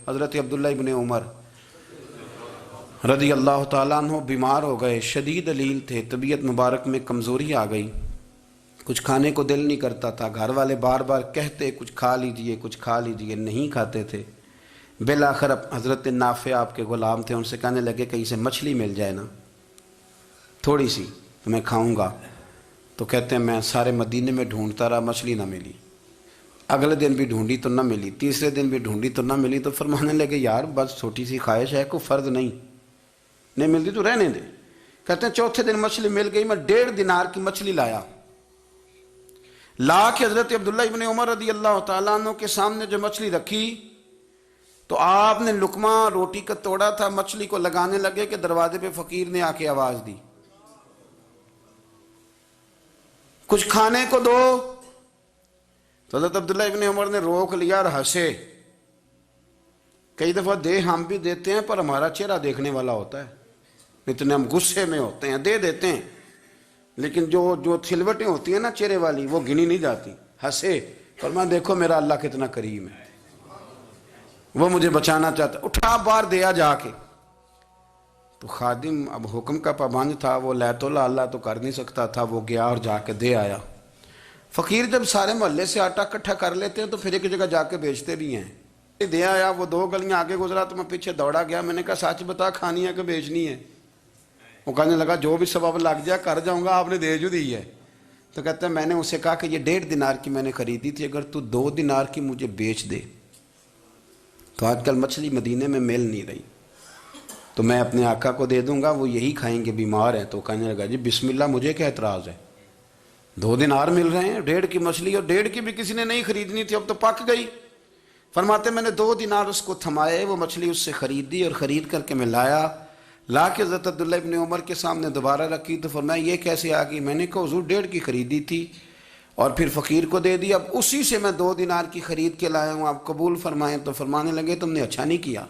حضرت عبداللہ ابن عمر رضی اللہ تعالیٰ عنہ بیمار ہو گئے، شدید علیل تھے، طبیعت مبارک میں کمزوری آ گئی، کچھ کھانے کو دل نہیں کرتا تھا، گھر والے بار بار کہتے کچھ کھا لیجئے کچھ کھا لیجئے، نہیں کھاتے تھے۔ بالآخر حضرت نافع آپ کے غلام تھے، ان سے کہنے لگے کہیں سے مچھلی مل جائے نا تھوڑی سی تو میں کھاؤں گا۔ تو کہتے ہیں میں سارے مدینے میں ڈھونڈتا رہا، مچھلی نہ ملی، اگلے دن بھی ڈھونڈی تو نہ ملی، تیسرے دن بھی ڈھونڈی تو نہ ملی، تو فرمانے لگے یار بس چھوٹی سی خواہش ہے، کوئی فرض نہیں ملتی تو رہنے دے۔ کہتے ہیں چوتھے دن مچھلی مل گئی، میں 1.5 دینار کی مچھلی لایا، لا کے حضرت عبداللہ ابن عمر رضی اللہ تعالیٰ عنہ کے سامنے جو مچھلی رکھی تو آپ نے لقمہ روٹی کا توڑا تھا، مچھلی کو لگانے لگے کہ دروازے پہ فقیر نے آ کے آواز دی کچھ کھانے کو دو۔ تو حضرت عبداللہ ابن عمر نے روک لیا اور ہنسے۔ کئی دفعہ دے ہم بھی دیتے ہیں پر ہمارا چہرہ دیکھنے والا ہوتا ہے، اتنے ہم غصے میں ہوتے ہیں، دے دیتے ہیں، لیکن جو تھلوٹیں ہوتی ہیں نا چہرے والی وہ گنی نہیں جاتی۔ ہنسے، فرمایا دیکھو میرا اللہ کتنا کریم ہے، وہ مجھے بچانا چاہتا، اٹھا بار دیا جا کے۔ تو خادم اب حکم کا پابند تھا، وہ لیت اللہ تو کر نہیں سکتا تھا، وہ گیا اور جا کے دے آیا۔ فقیر جب سارے محلے سے آٹا اکٹھا کر لیتے ہیں تو پھر ایک جگہ جا کے بیچتے بھی ہیں۔ دے آیا، وہ 2 گلیاں آگے گزرا تو میں پیچھے دوڑا گیا، میں نے کہا سچ بتا کھانی ہے کہ بیچنی ہے؟ وہ کہنے لگا جو بھی سبب لگ جائے کر جاؤں گا، آپ نے دے جو دی ہے۔ تو کہتے ہیں میں نے اسے کہا کہ یہ 1.5 دینار کی میں نے خریدی تھی، اگر تو 2 دینار کی مجھے بیچ دے تو آج کل مچھلی مدینے میں مل نہیں رہی، تو میں اپنے آقا کو دے دوں گا، وہ یہی کھائیں گے، بیمار ہیں۔ تو کہنے لگا جی بسم اللہ، مجھے کیا اعتراض ہے، 2 دینار مل رہے ہیں، 1.5 کی مچھلی، اور 1.5 کی بھی کسی نے نہیں خریدنی تھی، اب تو پک گئی۔ فرماتے میں نے 2 دینار اس کو تھمائے، وہ مچھلی اس سے خریدی اور خرید کر کے میں لا کے حضرت عبداللہ ابن عمر کے سامنے دوبارہ رکھی۔ تو فرمایا یہ کیسے آ گئی؟ میں نے کہا حضور 1.5 کی خریدی تھی اور پھر فقیر کو دے دی، اب اسی سے میں 2 دینار کی خرید کے لایا ہوں، آپ قبول فرمائیں۔ تو فرمانے لگے تم نے اچھا نہیں کیا،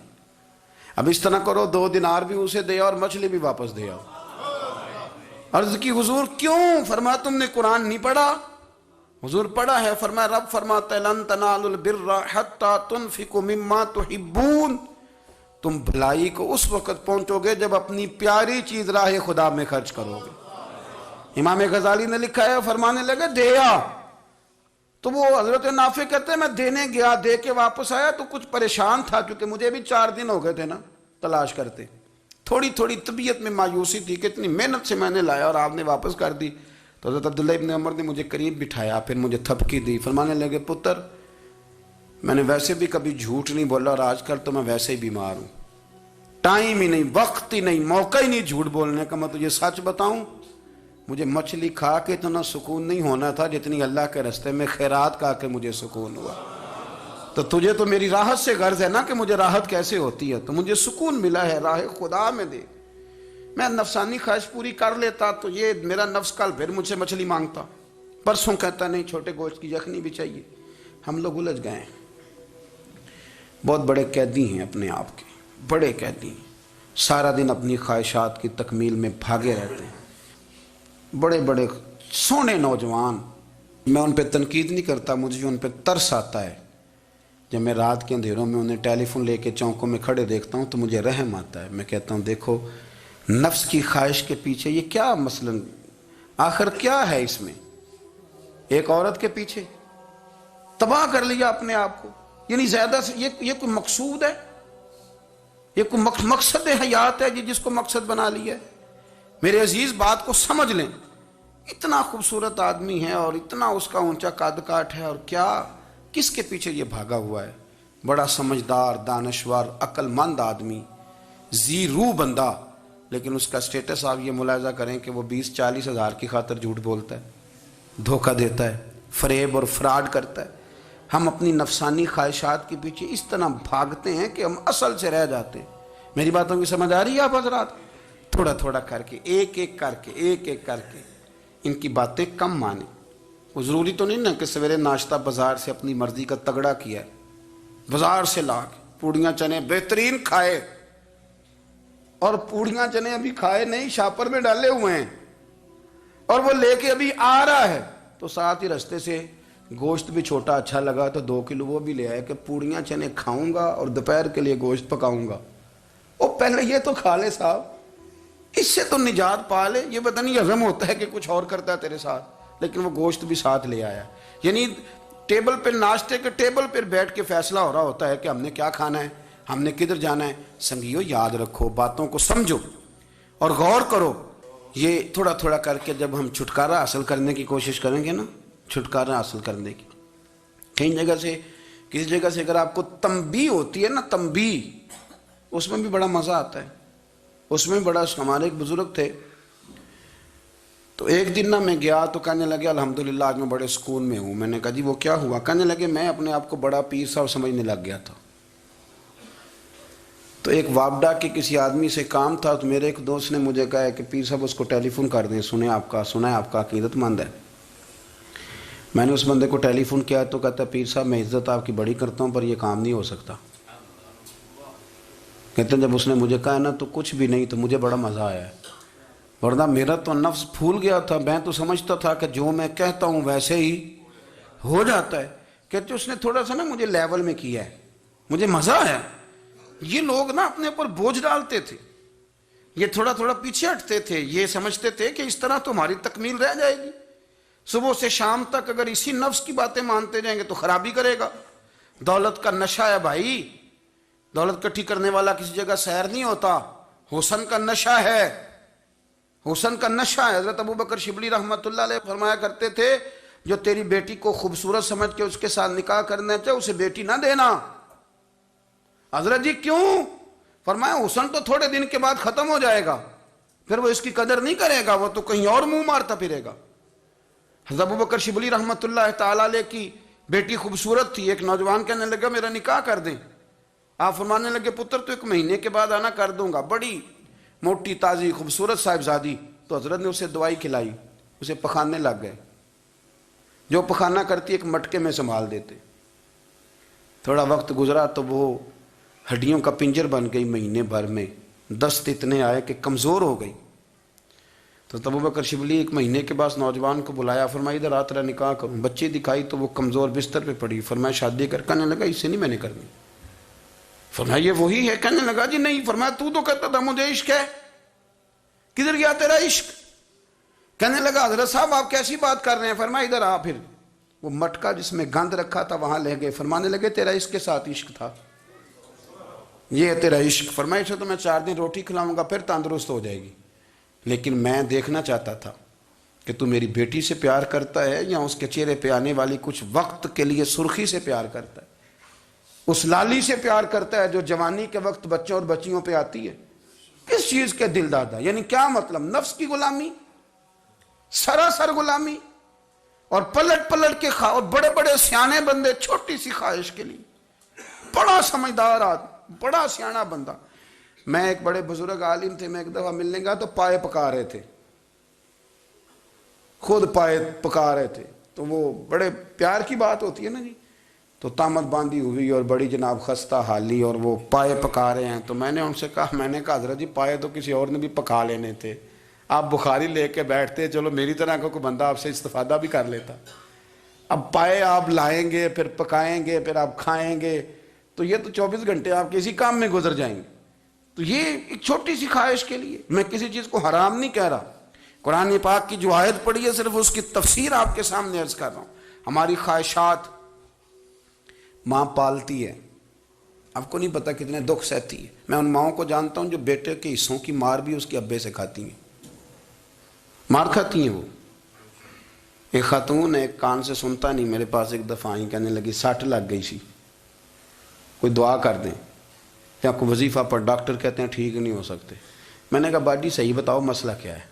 اب اس طرح کرو 2 دینار بھی اسے دے اور مچھلی بھی واپس دے آؤ۔ عرض کی حضور کیوں؟ فرمایا تم نے قرآن نہیں پڑھا؟ حضور پڑھا ہے، فرمایا رب فرماتا ہے لن تنالوا البر حتی تنفقوا مما تحبون، تم بھلائی کو اس وقت پہنچو گے جب اپنی پیاری چیز راہ خدا میں خرچ کرو گے۔ امام غزالی نے لکھا ہے، فرمانے لگے دیا، تو وہ حضرت نافع کہتے ہیں میں دینے گیا، دے کے واپس آیا تو کچھ پریشان تھا کیونکہ مجھے بھی 4 دن ہو گئے تھے نا تلاش کرتے، تھوڑی طبیعت میں مایوسی تھی کہ اتنی محنت سے میں نے لایا اور آپ نے واپس کر دی۔ تو حضرت عبداللہ ابن عمر نے مجھے قریب بٹھایا، پھر مجھے تھپکی دی، فرمانے لگے پتر میں نے ویسے بھی کبھی جھوٹ نہیں بولا اور آج کل تو میں ویسے ہی بیمار ہوں، ٹائم ہی نہیں، وقت ہی نہیں، موقع ہی نہیں جھوٹ بولنے کا، میں تجھے سچ بتاؤں مجھے مچھلی کھا کے اتنا سکون نہیں ہونا تھا جتنی اللہ کے راستے میں خیرات کھا کے مجھے سکون ہوا۔ تو تجھے تو میری راحت سے غرض ہے نا کہ مجھے راحت کیسے ہوتی ہے، تو مجھے سکون ملا ہے راہ خدا میں دے، میں نفسانی خواہش پوری کر لیتا تو یہ میرا نفس کل پھر مجھ سے مچھلی مانگتا، پرسوں کہتا نہیں چھوٹے گوشت کی یخنی بھی چاہیے۔ ہم لوگ الجھ گئے ہیں، بہت بڑے قیدی ہیں اپنے آپ کے، بڑے قیدی ہیں، سارا دن اپنی خواہشات کی تکمیل میں بھاگے رہتے ہیں، بڑے بڑے سونے نوجوان۔ میں ان پہ تنقید نہیں کرتا، مجھے ان پہ ترس آتا ہے، جب میں رات کے اندھیروں میں انہیں ٹیلی فون لے کے چوکوں میں کھڑے دیکھتا ہوں تو مجھے رحم آتا ہے۔ میں کہتا ہوں دیکھو نفس کی خواہش کے پیچھے یہ کیا مثلاً آخر کیا ہے اس میں، ایک عورت کے پیچھے تباہ کر لیا اپنے آپ کو، یعنی زیادہ سے یہ کوئی مقصود ہے، یہ کوئی مقصد حیات ہے جس کو مقصد بنا لیا ہے؟ میرے عزیز بات کو سمجھ لیں، اتنا خوبصورت آدمی ہے اور اتنا اس کا اونچا قد کاٹ ہے، اور کیا کس کے پیچھے یہ بھاگا ہوا ہے؟ بڑا سمجھدار، دانشور، عقل مند آدمی، ذی روح بندہ، لیکن اس کا سٹیٹس آپ یہ ملاحظہ کریں کہ وہ 20-40 ہزار کی خاطر جھوٹ بولتا ہے، دھوکہ دیتا ہے، فریب اور فراڈ کرتا ہے۔ ہم اپنی نفسانی خواہشات کے پیچھے اس طرح بھاگتے ہیں کہ ہم اصل سے رہ جاتے ہیں۔ میری باتوں کی سمجھ آ رہی ہے آپ حضرات؟ تھوڑا تھوڑا کر کے، ایک ایک کر کے ان کی باتیں کم مانیں۔ وہ ضروری تو نہیں نا کہ سویرے ناشتہ بازار سے اپنی مرضی کا تگڑا کیا ہے، بازار سے لا کے پوڑیاں چنے بہترین کھائے، اور پوڑیاں چنے ابھی کھائے نہیں، شاپر میں ڈالے ہوئے ہیں، اور وہ لے کے ابھی آ رہا ہے تو ساتھ ہی رستے سے گوشت بھی چھوٹا اچھا لگا تو 2 کلو وہ بھی لے آئے کہ پوڑیاں چنے کھاؤں گا اور دوپہر کے لیے گوشت پکاؤں گا۔ وہ پہلے یہ تو کھا لے صاحب، اس سے تو نجات پا لے۔ یہ پتہ نہیں ہضم ہوتا ہے کہ کچھ اور کرتا ہے تیرے ساتھ، لیکن وہ گوشت بھی ساتھ لے آیا۔ یعنی ٹیبل پہ، ناشتے کے ٹیبل پہ بیٹھ کے فیصلہ ہو رہا ہوتا ہے کہ ہم نے کیا کھانا ہے، ہم نے کدھر جانا ہے۔ سنگیو یاد رکھو، باتوں کو سمجھو اور غور کرو۔ یہ تھوڑا تھوڑا کر کے جب ہم چھٹکارا حاصل کرنے کی کوشش کریں گے نا، چھٹکارا حاصل کرنے کی، کئی جگہ سے، کسی جگہ سے اگر آپ کو تنبیہ ہوتی ہے نا، تنبیہ، اس میں بھی بڑا مزہ آتا ہے۔ اس میں بڑا، ہمارے ایک بزرگ تھے، تو ایک دن نا میں گیا تو کہنے لگے الحمدللہ آج میں بڑے سکون میں ہوں۔ میں نے کہا جی وہ کیا ہوا؟ کہنے لگے میں اپنے آپ کو بڑا پیر صاحب سمجھنے لگ گیا تھا، تو ایک وابڈا کے کسی آدمی سے کام تھا، تو میرے ایک دوست نے مجھے کہا کہ پیر صاحب اس کو ٹیلی فون کر دیں، سنا ہے آپ کا عقیدت مند ہے۔ میں نے اس بندے کو ٹیلی فون کیا تو کہتا پیر صاحب میں عزت آپ کی بڑی کرتا ہوں پر یہ کام نہیں ہو سکتا۔ کہتے ہیں جب اس نے مجھے کہا نا تو کچھ بھی نہیں، تو مجھے بڑا مزہ آیا ہے، ورنہ میرا تو نفس پھول گیا تھا۔ میں تو سمجھتا تھا کہ جو میں کہتا ہوں ویسے ہی ہو جاتا ہے۔ کہتے اس نے تھوڑا سا نا مجھے لیول میں کیا ہے، مجھے مزہ آیا۔ یہ لوگ نا اپنے اوپر بوجھ ڈالتے تھے، یہ تھوڑا تھوڑا پیچھے ہٹتے تھے، یہ سمجھتے تھے کہ اس طرح تو ہماری تکمیل رہ جائے گی۔ صبح سے شام تک اگر اسی نفس کی باتیں مانتے جائیں گے تو خرابی کرے گا۔ دولت کا نشہ ہے بھائی، دولت کٹھی کرنے والا کسی جگہ سیر نہیں ہوتا، حسن کا نشہ ہے، حسن کا نشہ ہے۔ حضرت ابوبکر شبلی رحمۃ اللہ علیہ فرمایا کرتے تھے جو تیری بیٹی کو خوبصورت سمجھ کے اس کے ساتھ نکاح کرنا چاہے اسے بیٹی نہ دینا۔ حضرت جی کیوں؟ فرمایا حسن تو تھوڑے دن کے بعد ختم ہو جائے گا، پھر وہ اس کی قدر نہیں کرے گا، وہ تو کہیں اور منہ مارتا پھرے گا۔ حضرت ابوبکر شبلی رحمۃ اللہ تعالی علیہ کی بیٹی خوبصورت تھی، ایک نوجوان کہنے لگا میرا نکاح کر دیں۔ آپ فرمانے لگے پتر تو 1 مہینے کے بعد آنا، کر دوں گا۔ بڑی موٹی تازی خوبصورت صاحبزادی، تو حضرت نے اسے دوائی کھلائی، اسے پخانے لگ گئے۔ جو پخانہ کرتی ایک مٹکے میں سنبھال دیتے۔ تھوڑا وقت گزرا تو وہ ہڈیوں کا پنجر بن گئی، مہینے بھر میں دست اتنے آئے کہ کمزور ہو گئی۔ تو ابوبکر شبلی 1 مہینے کے بعد نوجوان کو بلایا، فرمایا ادھر آ تیرا نکاح کروں۔ بچی دکھائی تو وہ کمزور بستر پہ پڑی، فرمایا شادی کر۔ کہنے لگا اس سے نہیں میں نے کرنی۔ فرمایا یہ وہی ہے؟ کہنے لگا جی نہیں۔ فرمایا تو کہتا تھا مجھے عشق ہے، کدھر گیا تیرا عشق؟ کہنے لگا حضرت صاحب آپ کیسی بات کر رہے ہیں؟ فرمایا ادھر آ۔ پھر وہ مٹکا جس میں گند رکھا تھا وہاں لے گئے، فرمانے لگے تیرا اس کے ساتھ عشق تھا، یہ ہے تیرا عشق۔ فرمایا اسے تو میں 4 دن روٹی کھلاؤں گا پھر تندرست ہو جائے گی، لیکن میں دیکھنا چاہتا تھا کہ تو میری بیٹی سے پیار کرتا ہے یا اس کے چہرے پہ آنے والی کچھ وقت کے لیے سرخی سے پیار کرتا ہے، اس لالی سے پیار کرتا ہے جو جوانی کے وقت بچوں اور بچیوں پہ آتی ہے۔ کس چیز کے دل دادا؟ یعنی کیا مطلب؟ نفس کی غلامی، سراسر غلامی، اور پلٹ پلٹ کے اور بڑے بڑے سیانے بندے چھوٹی سی خواہش کے لیے، بڑا سمجھدار آدمی، بڑا سیانا بندہ۔ میں ایک بڑے بزرگ عالم تھے، میں ایک دفعہ ملنے گیا تو پائے پکا رہے تھے، خود پائے پکا رہے تھے، تو وہ بڑے پیار کی بات ہوتی ہے نا جی، تو تامت باندھی ہوئی اور بڑی جناب خستہ حالی، اور وہ پائے پکا رہے ہیں۔ تو میں نے ان سے کہا، میں نے کہا حضرت جی پائے تو کسی اور نے بھی پکا لینے تھے، آپ بخاری لے کے بیٹھتے، چلو میری طرح کا کوئی بندہ آپ سے استفادہ بھی کر لیتا۔ اب پائے آپ لائیں گے، پھر پکائیں گے، پھر آپ کھائیں گے، تو یہ تو 24 گھنٹے آپ کسی کام میں گزر جائیں گے۔ تو یہ ایک چھوٹی سی خواہش کے لیے، میں کسی چیز کو حرام نہیں کہہ رہا، قرآن پاک کی جو آیت پڑھی ہے صرف اس کی تفسیر آپ کے سامنے عرض کر رہا ہوں۔ ہماری خواہشات ماں پالتی ہے، آپ کو نہیں پتا کتنے دکھ سہتی ہے۔ میں ان ماؤں کو جانتا ہوں جو بیٹے کے حصوں کی مار بھی اس کے ابے سے کھاتی ہیں، مار کھاتی ہیں وہ۔ ایک خاتون ہے، ایک کان سے سنتا نہیں، میرے پاس ایک دفعہ آئی، کہنے لگی 60 لگ گئی سی، کوئی دعا کر دیں یا کوئی وظیفہ پر، ڈاکٹر کہتے ہیں ٹھیک نہیں ہو سکتے۔ میں نے کہا باجی صحیح بتاؤ مسئلہ کیا ہے؟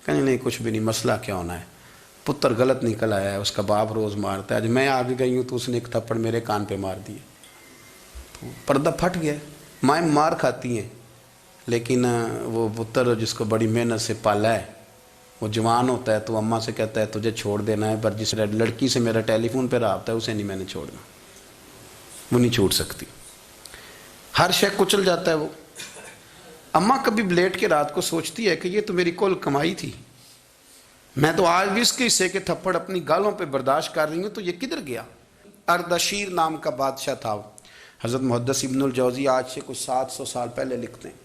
کہنے نہیں کچھ بھی نہیں، مسئلہ کیا ہونا ہے، پتر غلط نکل آیا ہے، اس کا باپ روز مارتا ہے، آج میں آگے گئی ہوں تو اس نے ایک تھپڑ میرے کان پہ مار دیے، تو پردہ پھٹ گیا۔ مائیں مار کھاتی ہیں، لیکن وہ پتر جس کو بڑی محنت سے پالا ہے، وہ جوان ہوتا ہے تو اماں سے کہتا ہے تجھے چھوڑ دینا ہے، پر جس لڑکی سے میرا ٹیلی فون پہ رابطہ ہے اسے نہیں میں نے چھوڑنا، وہ نہیں چھوڑ سکتی، ہر شے کچل جاتا ہے وہ۔ اماں کبھی لیٹ کے رات کو سوچتی ہے کہ یہ تو میری کل کمائی تھی، میں تو آج بھی اس کے حصے کے تھپڑ اپنی گالوں پہ برداشت کر رہی ہوں، تو یہ کدھر گیا؟ اردشیر نام کا بادشاہ تھا، حضرت محدث ابن الجوزی آج سے کچھ 700 سال پہلے لکھتے ہیں۔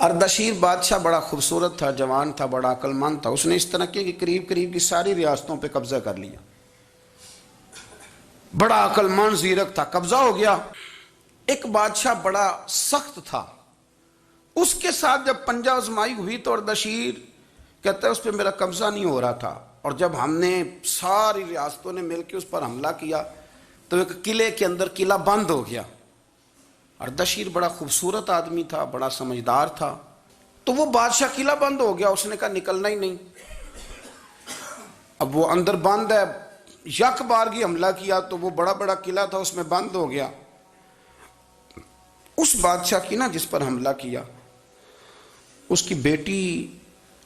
اردشیر بادشاہ بڑا خوبصورت تھا، جوان تھا، بڑا عقل مند تھا۔ اس نے اس طرح کہ قریب کی ساری ریاستوں پہ قبضہ کر لیا۔ بڑا عقل مند زیرک تھا، قبضہ ہو گیا۔ ایک بادشاہ بڑا سخت تھا، اس کے ساتھ جب پنجہ آزمائی ہوئی تو اردشیر کہتا ہے اس پہ میرا قبضہ نہیں ہو رہا تھا، اور جب ہم نے ساری ریاستوں نے مل کے اس پر حملہ کیا تو ایک قلعے کے اندر قلعہ بند ہو گیا۔ اردشیر بڑا خوبصورت آدمی تھا، بڑا سمجھدار تھا، تو وہ بادشاہ قلعہ بند ہو گیا، اس نے کہا نکلنا ہی نہیں۔ اب وہ اندر بند ہے، یک بارگی حملہ کیا تو وہ بڑا قلعہ تھا، اس میں بند ہو گیا۔ اس بادشاہ کی نا جس پر حملہ کیا، اس کی بیٹی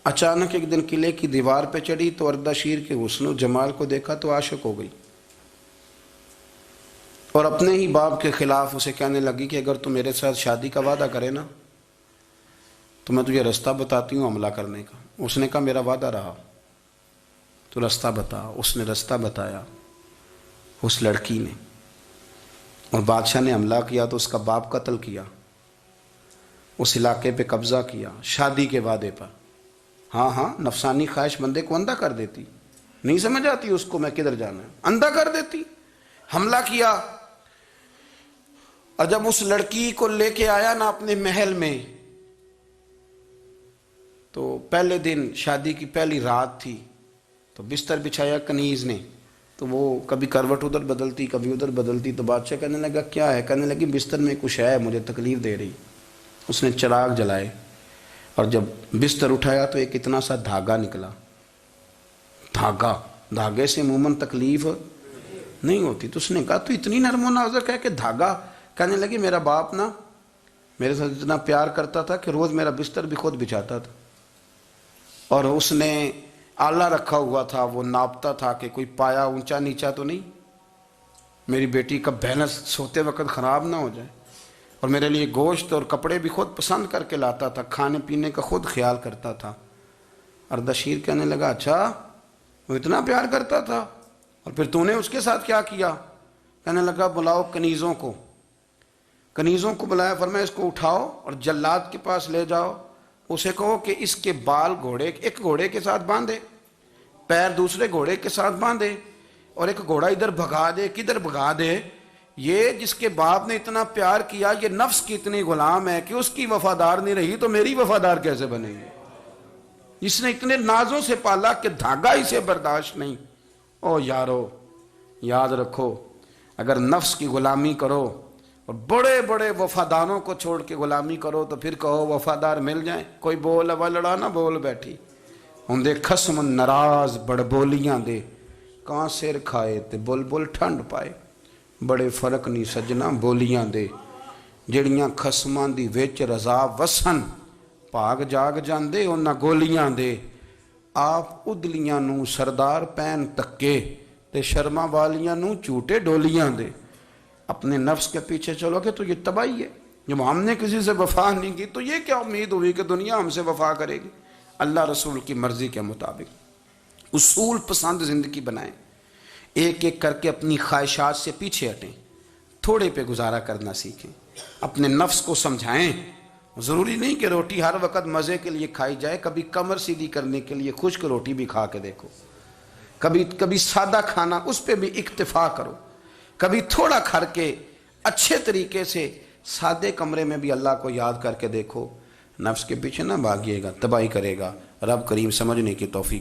اچانک ایک دن قلعے کی دیوار پہ چڑھی تو اردشیر کے حسن و جمال کو دیکھا تو عاشق ہو گئی، اور اپنے ہی باپ کے خلاف اسے کہنے لگی کہ اگر تو میرے ساتھ شادی کا وعدہ کرے نا تو میں تجھے رستہ بتاتی ہوں حملہ کرنے کا۔ اس نے کہا میرا وعدہ رہا، تو رستہ بتا۔ اس نے رستہ بتایا اس لڑکی نے، اور بادشاہ نے حملہ کیا تو اس کا باپ قتل کیا، اس علاقے پہ قبضہ کیا شادی کے وعدے پر۔ ہاں نفسانی خواہش بندے کو اندھا کر دیتی، نہیں سمجھ آتی اس کو میں کدھر جانا ہے، اندھا کر دیتی۔ حملہ کیا، اور جب اس لڑکی کو لے کے آیا نا اپنے محل میں، تو پہلے دن شادی کی پہلی رات تھی، تو بستر بچھایا کنیز نے، تو وہ کبھی کروٹ ادھر بدلتی کبھی ادھر بدلتی، تو بادشاہ کہنے لگا کیا ہے؟ کہنے لگی بستر میں کچھ ہے، مجھے تکلیف دے رہی۔ اس نے چراغ جلائے اور جب بستر اٹھایا تو ایک اتنا سا دھاگا نکلا۔ دھاگے سے عموماً تکلیف نہیں ہوتی، تو اس نے کہا تو اتنی نرم و نازک ہے کہ دھاگا؟ کہنے لگی میرا باپ نا میرے ساتھ اتنا پیار کرتا تھا کہ روز میرا بستر بھی خود بچھاتا تھا، اور اس نے آلہ رکھا ہوا تھا، وہ ناپتا تھا کہ کوئی پایا اونچا نیچا تو نہیں، میری بیٹی کا بیلنس سوتے وقت خراب نہ ہو جائے، اور میرے لیے گوشت اور کپڑے بھی خود پسند کر کے لاتا تھا، کھانے پینے کا خود خیال کرتا تھا۔ اردشیر کہنے لگا اچھا وہ اتنا پیار کرتا تھا، اور پھر تو نے اس کے ساتھ کیا کیا؟ کہنے لگا بلاؤ کنیزوں کو بلایا، فرمایا اس کو اٹھاؤ اور جلاد کے پاس لے جاؤ، اسے کہو کہ اس کے بال ایک گھوڑے کے ساتھ باندھے، پیر دوسرے گھوڑے کے ساتھ باندھے، اور ایک گھوڑا ادھر بھگا دے، کدھر بھگا دے، یہ جس کے باپ نے اتنا پیار کیا یہ نفس کی اتنی غلام ہے کہ اس کی وفادار نہیں رہی تو میری وفادار کیسے بنے گی؟ اس نے اتنے نازوں سے پالا کہ دھاگا اسے برداشت نہیں۔ او یارو یاد رکھو، اگر نفس کی غلامی کرو اور بڑے بڑے وفاداروں کو چھوڑ کے غلامی کرو تو پھر کہو وفادار مل جائیں، کوئی بول اب لڑا نہ بول بیٹھی ہوں دے خصم ناراض بڑ بولیاں دے، کہاں سر کھائے تے بلبل ٹھنڈ پائے، بڑے فرق نہیں سجنا بولیاں دے، جڑیاں خصماں دی وچ رضا وسن، پاگ جاگ جاندے انہاں گولیاں دے، آپ ادلیاں نو سردار پین تکے تے شرما والیاں نو چوٹے ڈولیاں دے۔ اپنے نفس کے پیچھے چلو گے تو یہ تباہی ہے۔ جب ہم نے کسی سے وفا نہیں کی تو یہ کیا امید ہوئی کہ دنیا ہم سے وفا کرے گی؟ اللہ رسول کی مرضی کے مطابق اصول پسند زندگی بنائیں، ایک ایک کر کے اپنی خواہشات سے پیچھے ہٹیں، تھوڑے پہ گزارا کرنا سیکھیں، اپنے نفس کو سمجھائیں۔ ضروری نہیں کہ روٹی ہر وقت مزے کے لیے کھائی جائے، کبھی کمر سیدھی کرنے کے لیے خشک روٹی بھی کھا کے دیکھو، کبھی سادہ کھانا اس پہ بھی اکتفا کرو، کبھی تھوڑا کھا کے اچھے طریقے سے سادے کمرے میں بھی اللہ کو یاد کر کے دیکھو۔ نفس کے پیچھے نہ بھاگیے گا، تباہی کرے گا۔ رب کریم سمجھنے کی توفیق